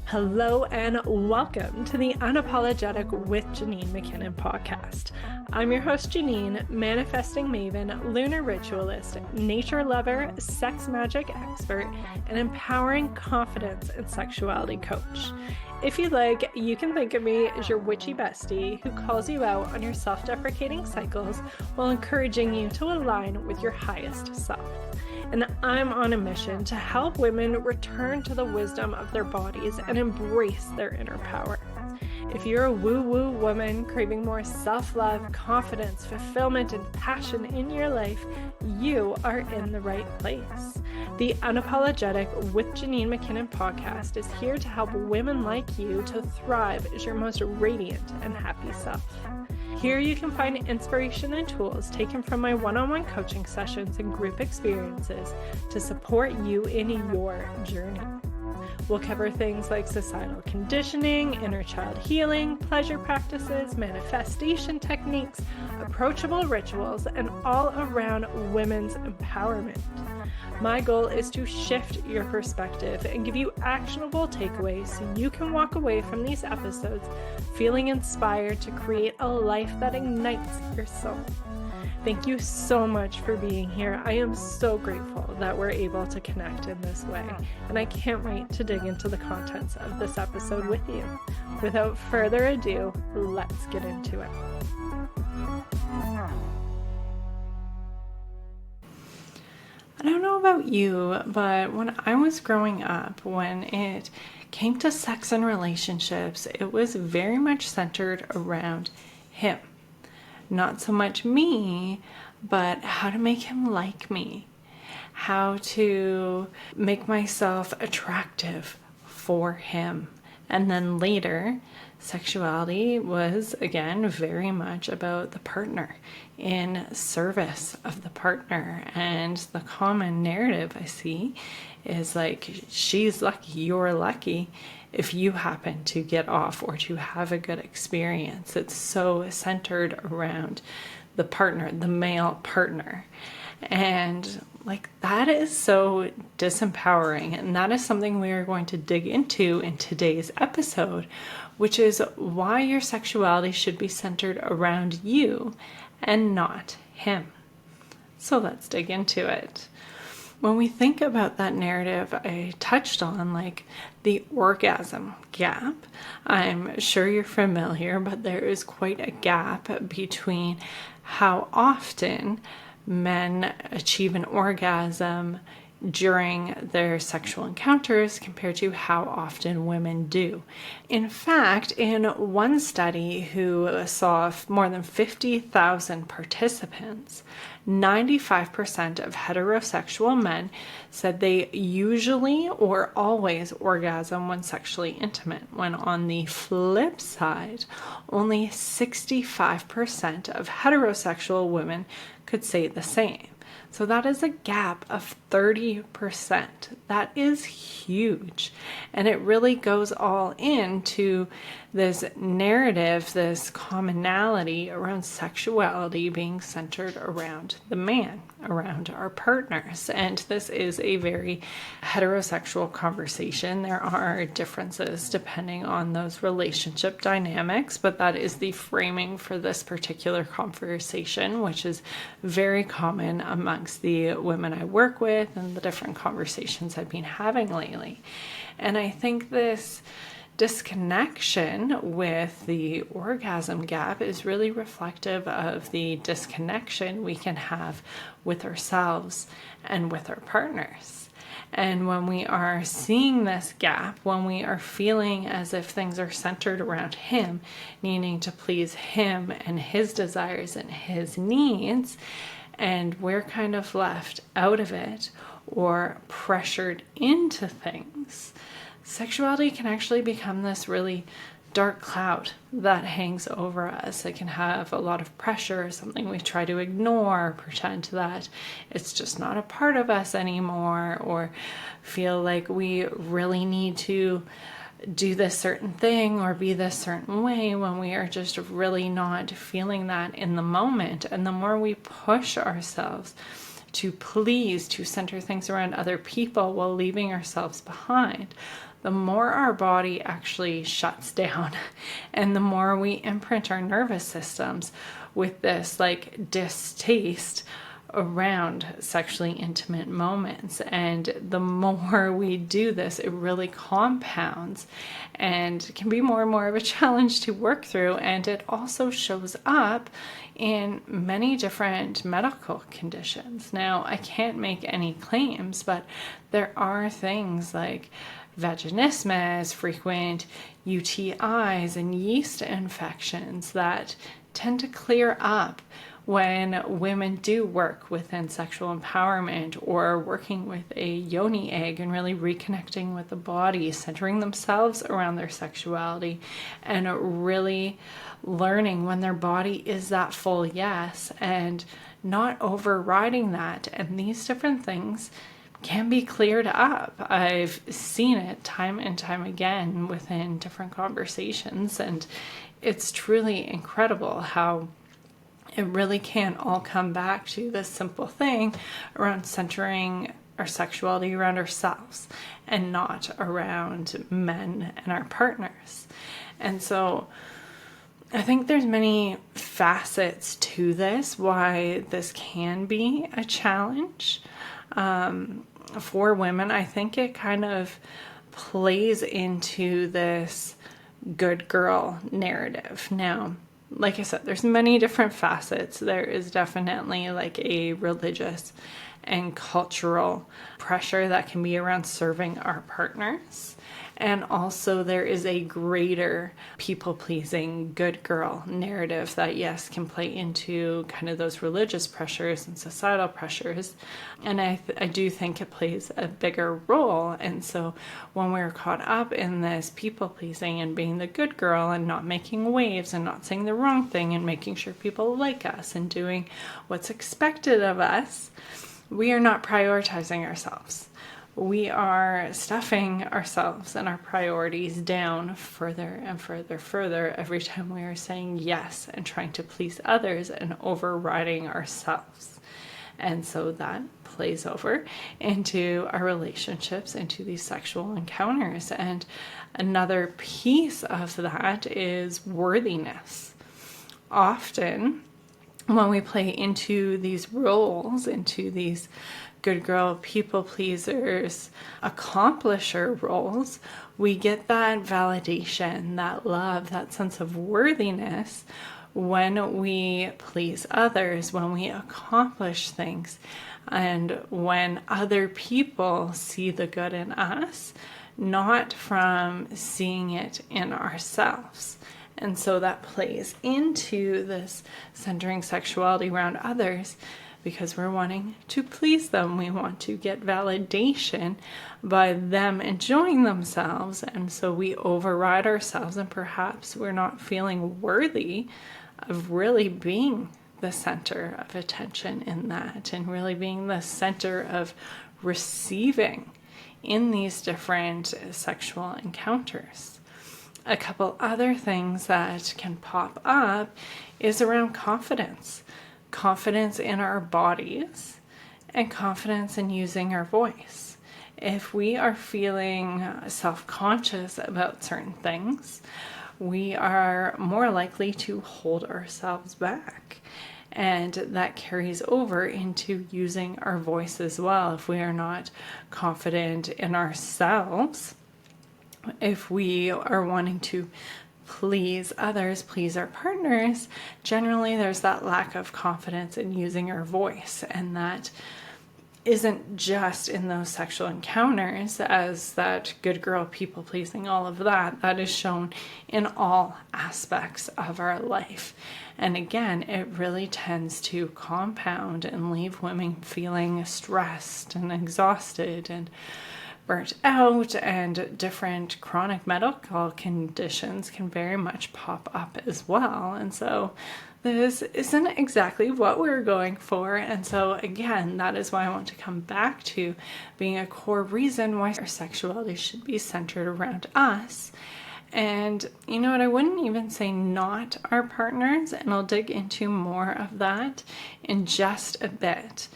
Hello and welcome to the Unapologetic with Janine McKinnon podcast. I'm your host Janine, manifesting maven, lunar ritualist, nature lover, sex magic expert, and empowering confidence and sexuality coach. If you'd like, you can think of me as your witchy bestie who calls you out on your self-deprecating cycles while encouraging you to align with your highest self. And I'm on a mission to help women return to the wisdom of their bodies and embrace their inner power. If you're a woo-woo woman craving more self-love, confidence, fulfillment, and passion in your life, you are in the right place. The Unapologetic with Janine McKinnon podcast is here to help women like you to thrive as your most radiant and happy self. Here you can find inspiration and tools taken from my one-on-one coaching sessions and group experiences to support you in your journey. We'll cover things like societal conditioning, inner child healing, pleasure practices, manifestation techniques, approachable rituals, and all around women's empowerment. My goal is to shift your perspective and give you actionable takeaways so you can walk away from these episodes feeling inspired to create a life that ignites your soul. Thank you so much for being here. I am so grateful that we're able to connect in this way, and I can't wait to dig into the contents of this episode with you. Without further ado, let's get into it. I don't know about you, but when I was growing up, when it came to sex and relationships, it was very much centered around him. Not so much me, but how to make him like me, how to make myself attractive for him. And then later, sexuality was, again, very much about the partner, in service of the partner. And the common narrative I see is like, she's lucky, you're lucky if you happen to get off or to have a good experience. It's so centered around the partner, the male partner. And like, that is so disempowering. And that is something we are going to dig into in today's episode, which is why your sexuality should be centered around you and not him. So let's dig into it. When we think about that narrative, I touched on like the orgasm gap. I'm sure you're familiar, but there is quite a gap between how often men achieve an orgasm during their sexual encounters compared to how often women do. In fact, in one study who saw more than 50,000 participants, 95% of heterosexual men said they usually or always orgasm when sexually intimate, when on the flip side, only 65% of heterosexual women could say the same. So that is a gap of 30%. That is huge. And it really goes all into this narrative, this commonality around sexuality being centered around the man, around our partners. And this is a very heterosexual conversation. There are differences depending on those relationship dynamics, but that is the framing for this particular conversation, which is very common amongst the women I work with and the different conversations I've been having lately. And I think this disconnection with the orgasm gap is really reflective of the disconnection we can have with ourselves and with our partners. And when we are seeing this gap, when we are feeling as if things are centered around him, needing to please him and his desires and his needs, and we're kind of left out of it or pressured into things, sexuality can actually become this really dark cloud that hangs over us. It can have a lot of pressure, something we try to ignore, pretend that it's just not a part of us anymore, or feel like we really need to do this certain thing or be this certain way when we are just really not feeling that in the moment. And the more we push ourselves to please, to center things around other people while leaving ourselves behind, the more our body actually shuts down and the more we imprint our nervous systems with this like distaste around sexually intimate moments. And the more we do this, it really compounds and can be more and more of a challenge to work through. And it also shows up in many different medical conditions. Now, I can't make any claims, but there are things like vaginismus, frequent UTIs, and yeast infections that tend to clear up when women do work within sexual empowerment or working with a yoni egg and really reconnecting with the body, centering themselves around their sexuality, and really learning when their body is that full yes and not overriding that. And these different things can be cleared up. I've seen it time and time again within different conversations, and it's truly incredible how it really can all come back to this simple thing around centering our sexuality around ourselves and not around men and our partners. And so I think there's many facets to this, why this can be a challenge. For women, I think it kind of plays into this good girl narrative. Now, like I said, there's many different facets. There is definitely like a religious and cultural pressure that can be around serving our partners. And also there is a greater people-pleasing good girl narrative that, yes, can play into kind of those religious pressures and societal pressures. And I do think it plays a bigger role. And so when we're caught up in this people-pleasing and being the good girl and not making waves and not saying the wrong thing and making sure people like us and doing what's expected of us, we are not prioritizing ourselves. We are stuffing ourselves and our priorities down further and further every time we are saying yes and trying to please others and overriding ourselves. And so that plays over into our relationships, into these sexual encounters. And another piece of that is worthiness. Often, when we play into these roles, into these good girl, people pleasers, accomplisher roles, we get that validation, that love, that sense of worthiness when we please others, when we accomplish things, and when other people see the good in us, not from seeing it in ourselves. And so that plays into this centering sexuality around others, because we're wanting to please them. We want to get validation by them enjoying themselves. And so we override ourselves, and perhaps we're not feeling worthy of really being the center of attention in that, and really being the center of receiving in these different sexual encounters. A couple other things that can pop up is around confidence. Confidence in our bodies and confidence in using our voice. If we are feeling self-conscious about certain things, we are more likely to hold ourselves back. And that carries over into using our voice as well. If we are not confident in ourselves, if we are wanting to please others, please our partners, generally there's that lack of confidence in using our voice. And that isn't just in those sexual encounters as that good girl, people pleasing, all of that. That is shown in all aspects of our life. And again, it really tends to compound and leave women feeling stressed and exhausted and burnt out, and different chronic medical conditions can very much pop up as well. And so this isn't exactly what we're going for. And so again, that is why I want to come back to being a core reason why our sexuality should be centered around us. And you know what, I wouldn't even say not our partners, and I'll dig into more of that in just a bit.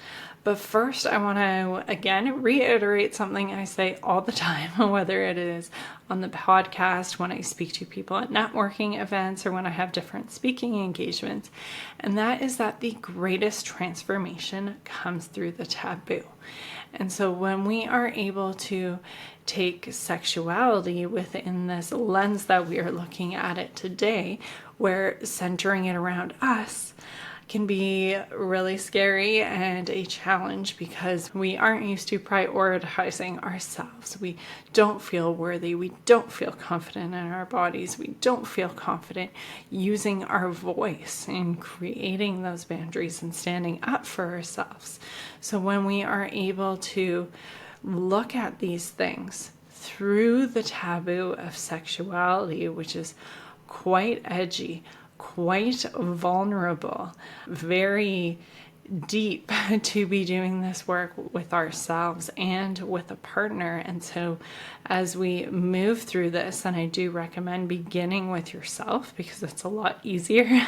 But first, I want to again reiterate something I say all the time, whether it is on the podcast, when I speak to people at networking events, or when I have different speaking engagements. And that is that the greatest transformation comes through the taboo. And so when we are able to take sexuality within this lens that we are looking at it today, where centering it around us can be really scary and a challenge because we aren't used to prioritizing ourselves. We don't feel worthy. We don't feel confident in our bodies. We don't feel confident using our voice and creating those boundaries and standing up for ourselves. So when we are able to look at these things through the taboo of sexuality, which is quite edgy, quite vulnerable, very deep, to be doing this work with ourselves and with a partner. And so as we move through this, and I do recommend beginning with yourself because it's a lot easier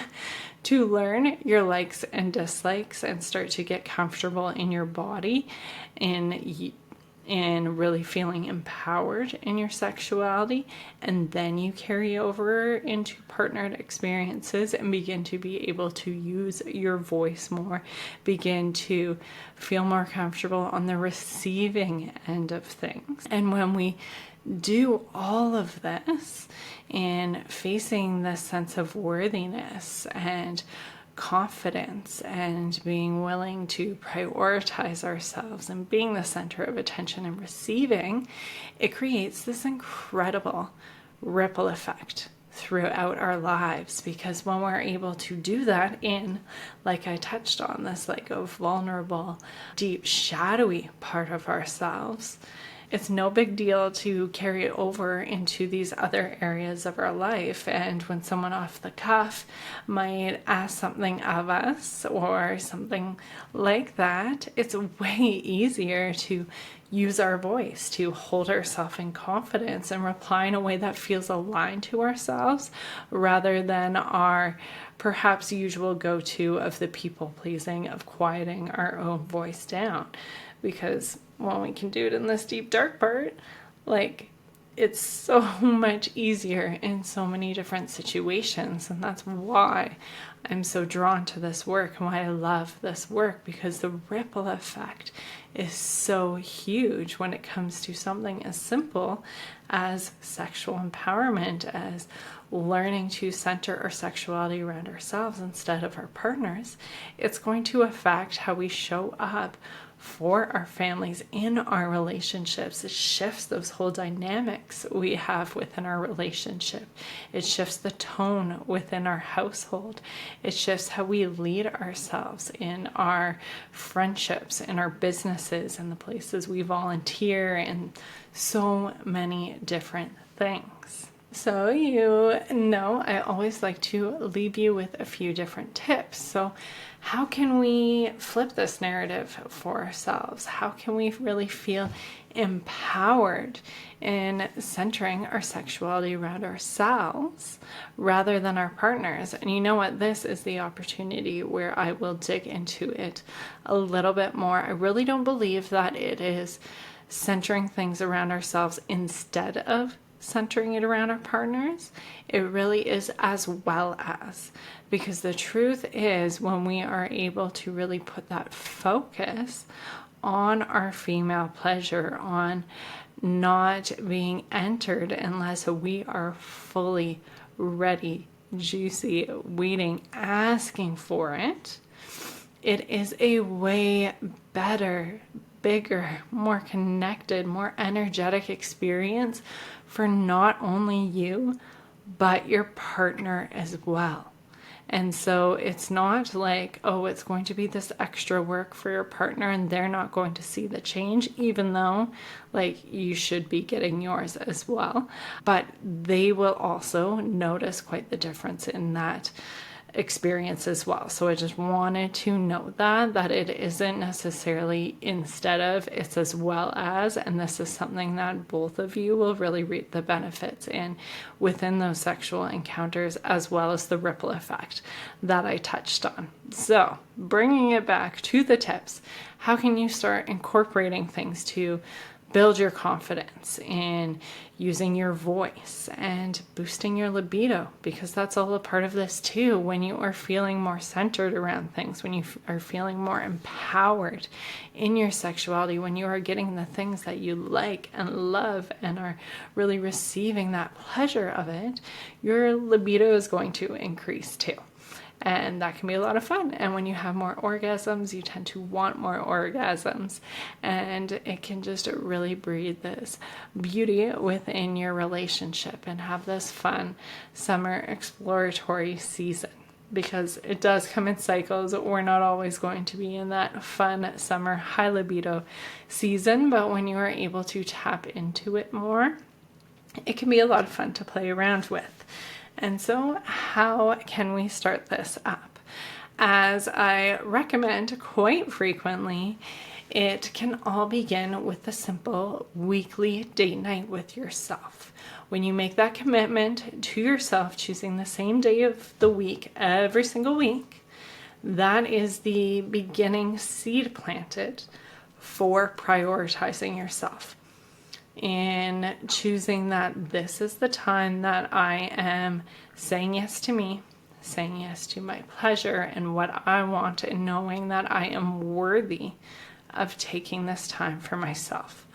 to learn your likes and dislikes and start to get comfortable in your body and really feeling empowered in your sexuality, and then you carry over into partnered experiences and begin to be able to use your voice more, begin to feel more comfortable on the receiving end of things. And when we do all of this in facing this sense of worthiness and confidence and being willing to prioritize ourselves and being the center of attention and receiving, it creates this incredible ripple effect throughout our lives. Because when we're able to do that in, like I touched on, this like a vulnerable, deep, shadowy part of ourselves, it's no big deal to carry it over into these other areas of our life. And when someone off the cuff might ask something of us or something like that, it's way easier to use our voice, to hold ourselves in confidence and reply in a way that feels aligned to ourselves rather than our perhaps usual go-to of the people pleasing, of quieting our own voice down. Because when we can do it in this deep dark part, like, it's so much easier in so many different situations. And that's why I'm so drawn to this work and why I love this work, because the ripple effect is so huge when it comes to something as simple as sexual empowerment, as learning to center our sexuality around ourselves instead of our partners. It's going to affect how we show up for our families, in our relationships. It shifts those whole dynamics we have within our relationship. It shifts the tone within our household. It shifts how we lead ourselves in our friendships, in our businesses, and the places we volunteer, and so many different things. So you know, I always like to leave you with a few different tips. So how can we flip this narrative for ourselves? How can we really feel empowered in centering our sexuality around ourselves rather than our partners? And you know what? This is the opportunity where I will dig into it a little bit more. I really don't believe that it is centering things around ourselves instead of centering it around our partners. It really is as well as, because the truth is, when we are able to really put that focus on our female pleasure, on not being entered unless we are fully ready, juicy, waiting, asking for it, it is a way better, bigger, more connected, more energetic experience for not only you, but your partner as well. And so it's not like, oh, it's going to be this extra work for your partner and they're not going to see the change, even though like you should be getting yours as well. But they will also notice quite the difference in that experience as well. So I just wanted to note that it isn't necessarily instead of, it's as well as, and this is something that both of you will really reap the benefits in within those sexual encounters, as well as the ripple effect that I touched on. So bringing it back to the tips, how can you start incorporating things to build your confidence in using your voice and boosting your libido? Because that's all a part of this too. When you are feeling more centered around things, when you are feeling more empowered in your sexuality, when you are getting the things that you like and love and are really receiving that pleasure of it, your libido is going to increase too. And that can be a lot of fun. And when you have more orgasms, you tend to want more orgasms. And it can just really breed this beauty within your relationship and have this fun summer exploratory season. Because it does come in cycles. We're not always going to be in that fun summer high libido season. But when you are able to tap into it more, it can be a lot of fun to play around with. And so how can we start this up? As I recommend quite frequently, it can all begin with a simple weekly date night with yourself. When you make that commitment to yourself, choosing the same day of the week every single week, that is the beginning seed planted for prioritizing yourself. In choosing that this is the time that I am saying yes to me, saying yes to my pleasure and what I want, and knowing that I am worthy of taking this time for myself.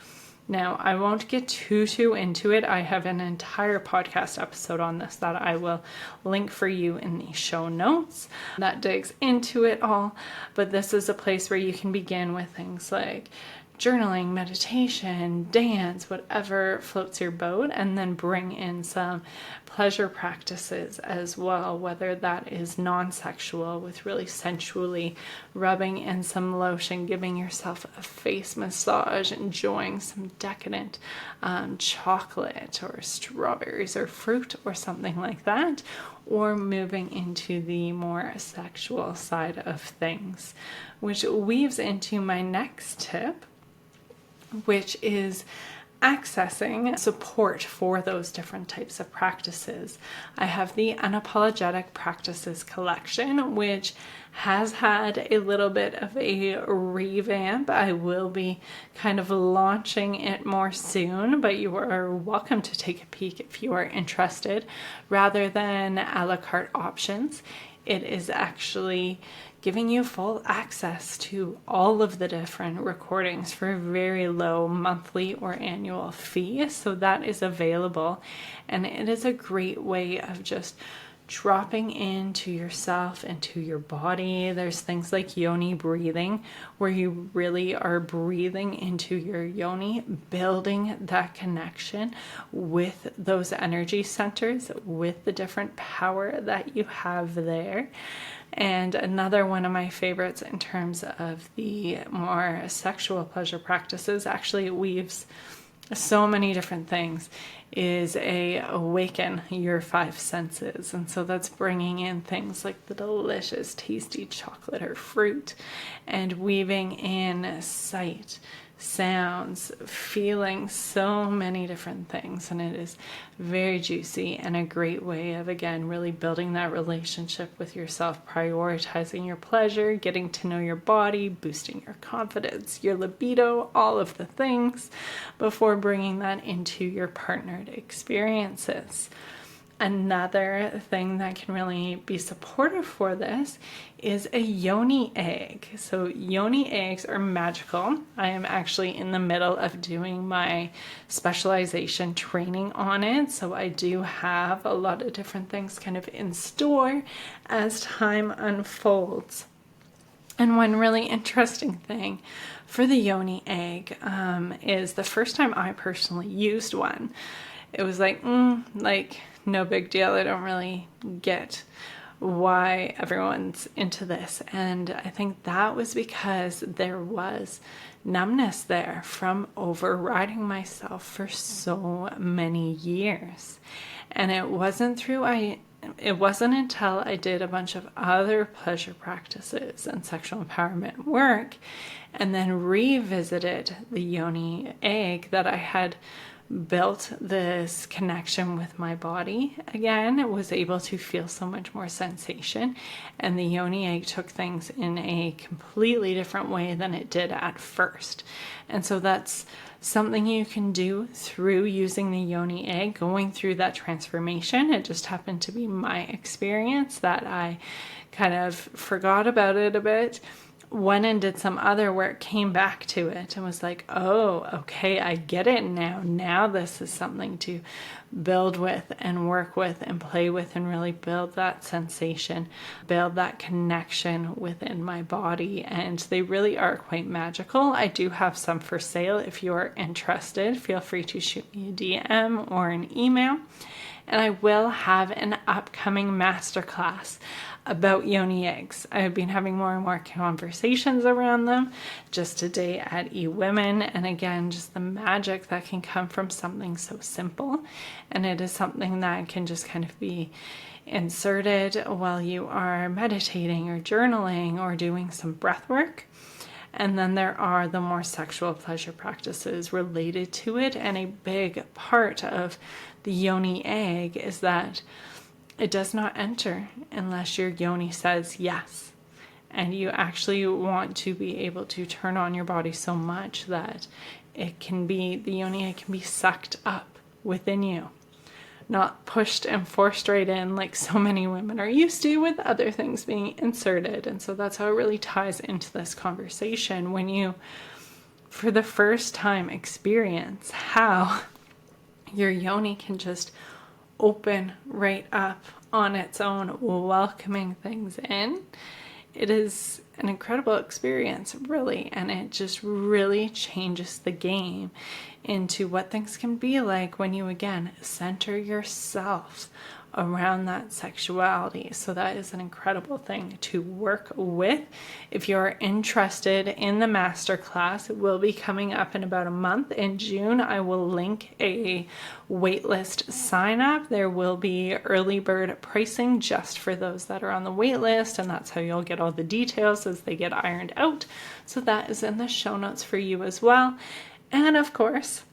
Now, I won't get too into it. I have an entire podcast episode on this that I will link for you in the show notes that digs into it all. But this is a place where you can begin with things like journaling, meditation, dance, whatever floats your boat, and then bring in some pleasure practices as well, whether that is non-sexual with really sensually rubbing in some lotion, giving yourself a face massage, enjoying some decadent chocolate or strawberries or fruit or something like that, or moving into the more sexual side of things, which weaves into my next tip, which is accessing support for those different types of practices. I have the Unapologetic Practices collection, which has had a little bit of a revamp. I will be kind of launching it more soon, but you are welcome to take a peek if you are interested. Rather than a la carte options, it is actually giving you full access to all of the different recordings for a very low monthly or annual fee. So that is available, and it is a great way of just dropping into yourself and to your body. There's things like yoni breathing, where you really are breathing into your yoni, building that connection with those energy centers, with the different power that you have there. And another one of my favorites in terms of the more sexual pleasure practices, actually it weaves so many different things, is a awaken your five senses. And so that's bringing in things like the delicious tasty chocolate or fruit, and weaving in sight, sounds, feeling, so many different things. And it is very juicy and a great way of, again, really building that relationship with yourself, prioritizing your pleasure, getting to know your body, boosting your confidence, your libido, all of the things before bringing that into your partnered experiences. Another thing that can really be supportive for this is a yoni egg. So yoni eggs are magical. I am actually in the middle of doing my specialization training on it. So I do have a lot of different things kind of in store as time unfolds. And one really interesting thing for the yoni egg is the first time I personally used one, it was like no big deal. I don't really get why everyone's into this. And I think that was because there was numbness there from overriding myself for so many years. And it wasn't through it wasn't until I did a bunch of other pleasure practices and sexual empowerment work and then revisited the yoni egg that I had built this connection with my body again. It was able to feel so much more sensation, and the yoni egg took things in a completely different way than it did at first. And so that's something you can do through using the yoni egg, going through that transformation. It just happened to be my experience that I kind of forgot about it a bit, went and did some other work, came back to it, and was like, oh, okay, I get it now. Now this is something to build with and work with and play with and really build that sensation, build that connection within my body. And they really are quite magical. I do have some for sale. If you are interested, feel free to shoot me a DM or an email. And I will have an upcoming masterclass about yoni eggs. I've been having more and more conversations around them just today at eWomen. And again, just the magic that can come from something so simple. And it is something that can just kind of be inserted while you are meditating or journaling or doing some breath work. And then there are the more sexual pleasure practices related to it. And a big part of the yoni egg is that it does not enter unless your yoni says yes. And you actually want to be able to turn on your body so much that it can be, the yoni egg can be sucked up within you, not pushed and forced right in like so many women are used to with other things being inserted. And so that's how it really ties into this conversation when you, for the first time, experience how your yoni can just open right up on its own, welcoming things in. It is an incredible experience, really, and it just really changes the game into what things can be like when you, again, center yourself around that sexuality. So that is an incredible thing to work with. If you're interested in the masterclass, it will be coming up in about a month in June. I will link a waitlist sign up. There will be early bird pricing just for those that are on the waitlist, and that's how you'll get all the details as they get ironed out. So that is in the show notes for you as well. And of course,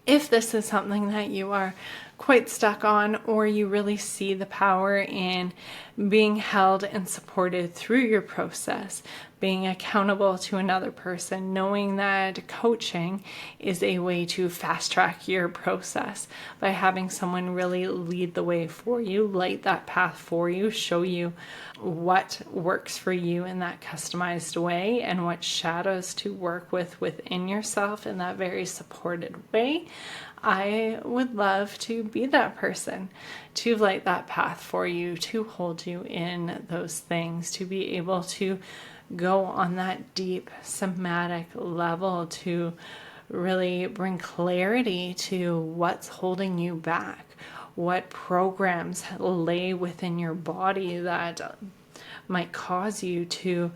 if this is something that you are quite stuck on, or you really see the power in being held and supported through your process, being accountable to another person, knowing that coaching is a way to fast track your process by having someone really lead the way for you, light that path for you, show you what works for you in that customized way and what shadows to work with within yourself in that very supported way. I would love to be that person, to light that path for you, to hold you in those things, to be able to go on that deep somatic level, to really bring clarity to what's holding you back, what programs lay within your body that might cause you to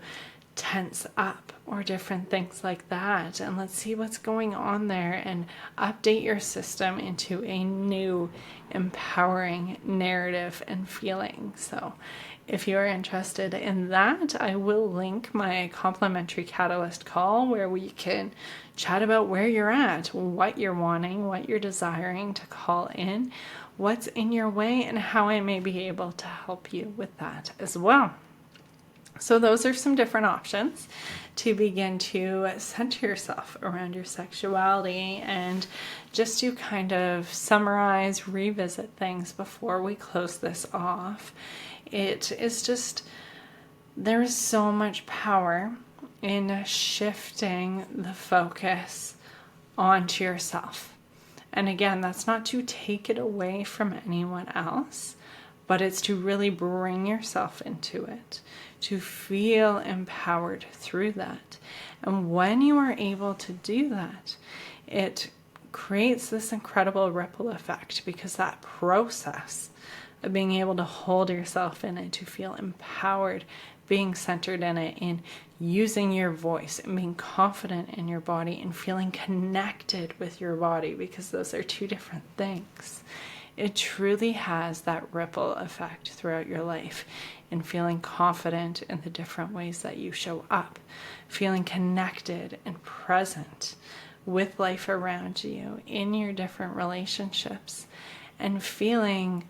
tense up or different things like that. And let's see what's going on there and update your system into a new empowering narrative and feeling. So if you're interested in that, I will link my complimentary catalyst call where we can chat about where you're at, what you're wanting, what you're desiring to call in, what's in your way, and how I may be able to help you with that as well. So those are some different options to begin to center yourself around your sexuality. And just to kind of summarize, revisit things before we close this off, it is just, there is so much power in shifting the focus onto yourself. And again, that's not to take it away from anyone else, but it's to really bring yourself into it, to feel empowered through that. And when you are able to do that, it creates this incredible ripple effect, because that process of being able to hold yourself in it, to feel empowered, being centered in it, in using your voice and being confident in your body and feeling connected with your body, because those are two different things. it truly has that ripple effect throughout your life in feeling confident in the different ways that you show up, feeling connected and present with life around you in your different relationships, and feeling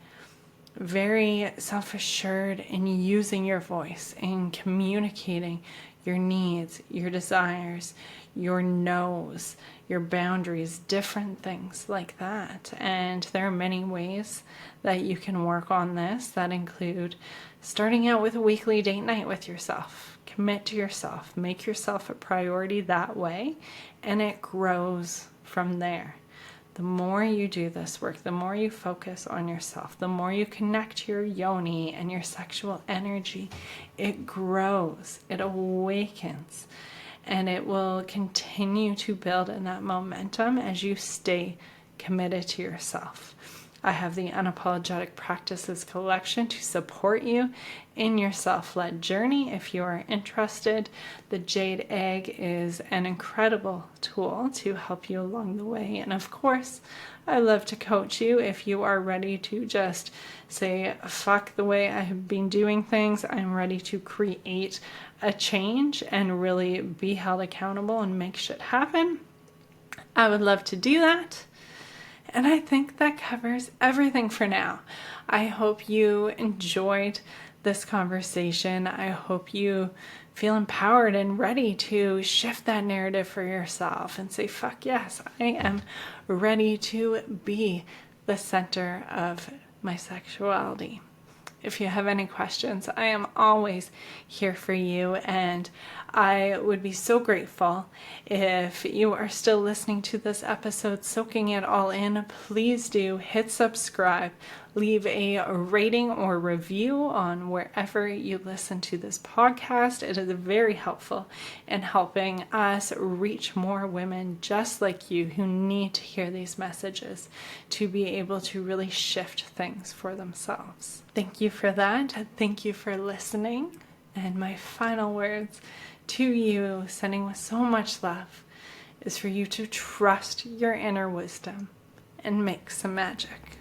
very self-assured in using your voice, in communicating your needs, your desires, your no's, your boundaries, different things like that. And there are many ways that you can work on this that include starting out with a weekly date night with yourself. Commit to yourself, make yourself a priority that way, and it grows from there. The more you do this work, the more you focus on yourself, the more you connect to your yoni and your sexual energy, it grows, it awakens, and it will continue to build in that momentum as you stay committed to yourself. I have the Unapologetic Practices collection to support you in your self-led journey. If you are interested, the Jade Egg is an incredible tool to help you along the way. And of course, I love to coach you if you are ready to just say, fuck the way I have been doing things. I'm ready to create a change and really be held accountable and make shit happen. I would love to do that. And I think that covers everything for now. I hope you enjoyed this conversation. I hope you feel empowered and ready to shift that narrative for yourself and say, fuck yes, I am ready to be the center of my sexuality. If you have any questions, I am always here for you, and I would be so grateful if you are still listening to this episode, soaking it all in. Please do hit subscribe, leave a rating or review on wherever you listen to this podcast. It is very helpful in helping us reach more women just like you who need to hear these messages to be able to really shift things for themselves. Thank you for that. Thank you for listening. And my final words to you, sending with so much love, is for you to trust your inner wisdom and make some magic.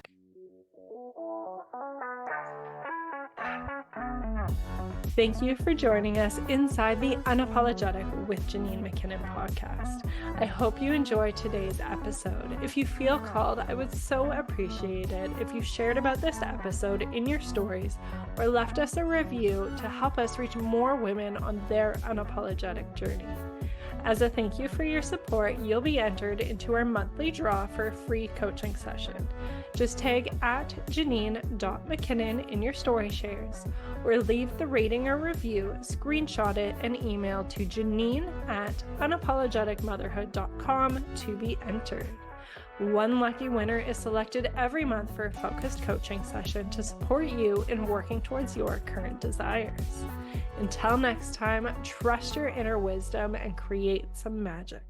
Thank you for joining us inside the Unapologetic with Janine McKinnon podcast. I hope you enjoyed today's episode. If you feel called, I would so appreciate it if you shared about this episode in your stories or left us a review to help us reach more women on their unapologetic journey. As a thank you for your support, you'll be entered into our monthly draw for a free coaching session. Just tag at Janine.McKinnon in your story shares, or leave the rating or review, screenshot it, and email to Janine@unapologeticmotherhood.com to be entered. One lucky winner is selected every month for a focused coaching session to support you in working towards your current desires. Until next time, trust your inner wisdom and create some magic.